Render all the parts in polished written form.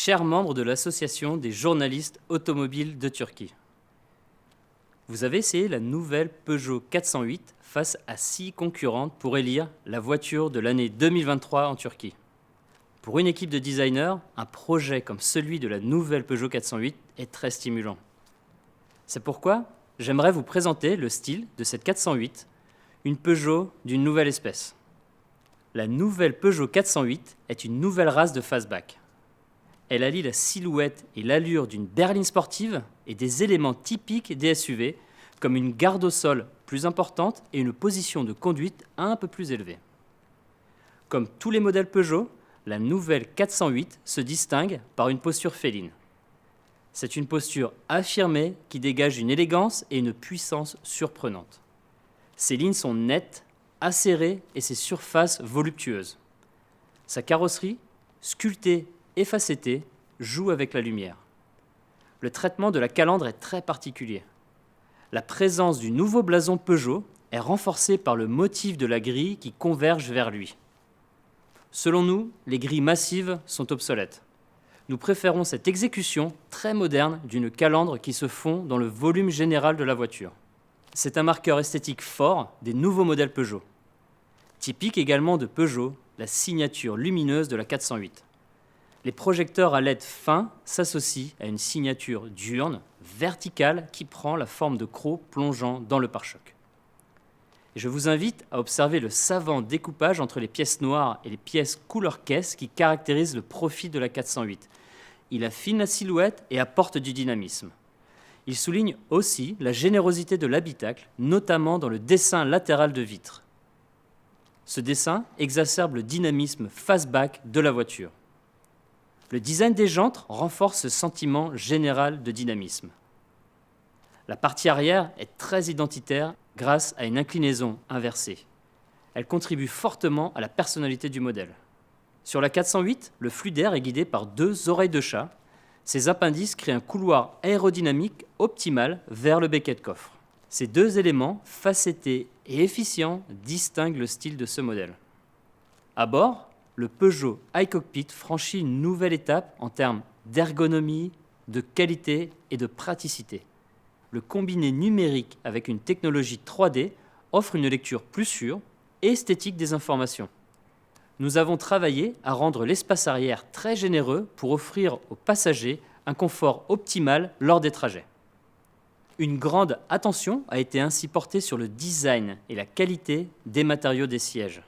chers membres de l'Association des journalistes automobiles de Turquie. Vous avez essayé la nouvelle Peugeot 408 face à 6 concurrentes pour élire la voiture de l'année 2023 en Turquie. Pour une équipe de designers, un projet comme celui de la nouvelle Peugeot 408 est très stimulant. C'est pourquoi j'aimerais vous présenter le style de cette 408, une Peugeot d'une nouvelle espèce. La nouvelle Peugeot 408 est une nouvelle race de fastback. Elle allie la silhouette et l'allure d'une berline sportive et des éléments typiques des SUV, comme une garde au sol plus importante et une position de conduite un peu plus élevée. Comme tous les modèles Peugeot, la nouvelle 408 se distingue par une posture féline. C'est une posture affirmée qui dégage une élégance et une puissance surprenantes. Ses lignes sont nettes, acérées et ses surfaces voluptueuses. Sa carrosserie, sculptée et facettée, joue avec la lumière. Le traitement de la calandre est très particulier. La présence du nouveau blason Peugeot est renforcée par le motif de la grille qui converge vers lui. Selon nous, les grilles massives sont obsolètes. Nous préférons cette exécution très moderne d'une calandre qui se fond dans le volume général de la voiture. C'est un marqueur esthétique fort des nouveaux modèles Peugeot. Typique également de Peugeot, la signature lumineuse de la 408. Les projecteurs à LED fins s'associent à une signature diurne, verticale, qui prend la forme de crocs plongeant dans le pare-choc. Et je vous invite à observer le savant découpage entre les pièces noires et les pièces couleur caisse qui caractérise le profil de la 408. Il affine la silhouette et apporte du dynamisme. Il souligne aussi la générosité de l'habitacle, notamment dans le dessin latéral de vitre. Ce dessin exacerbe le dynamisme fastback de la voiture. Le design des jantes renforce ce sentiment général de dynamisme. La partie arrière est très identitaire grâce à une inclinaison inversée. Elle contribue fortement à la personnalité du modèle. Sur la 408, le flux d'air est guidé par 2 oreilles de chat. Ces appendices créent un couloir aérodynamique optimal vers le becquet de coffre. Ces 2 éléments, facettés et efficients, distinguent le style de ce modèle. À bord, le Peugeot iCockpit franchit une nouvelle étape en termes d'ergonomie, de qualité et de praticité. Le combiné numérique avec une technologie 3D offre une lecture plus sûre et esthétique des informations. Nous avons travaillé à rendre l'espace arrière très généreux pour offrir aux passagers un confort optimal lors des trajets. Une grande attention a été ainsi portée sur le design et la qualité des matériaux des sièges.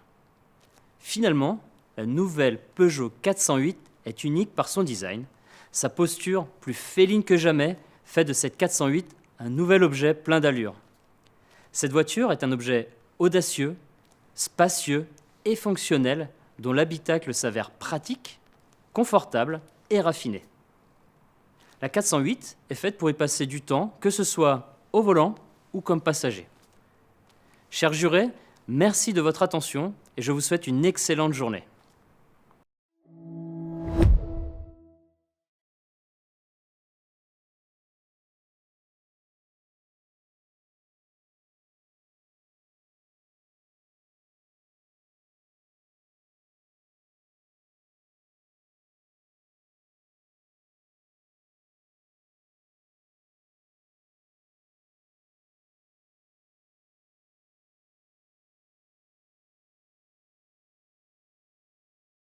Finalement, la nouvelle Peugeot 408 est unique par son design. Sa posture, plus féline que jamais, fait de cette 408 un nouvel objet plein d'allure. Cette voiture est un objet audacieux, spacieux et fonctionnel dont l'habitacle s'avère pratique, confortable et raffiné. La 408 est faite pour y passer du temps, que ce soit au volant ou comme passager. Chers jurés, merci de votre attention et je vous souhaite une excellente journée.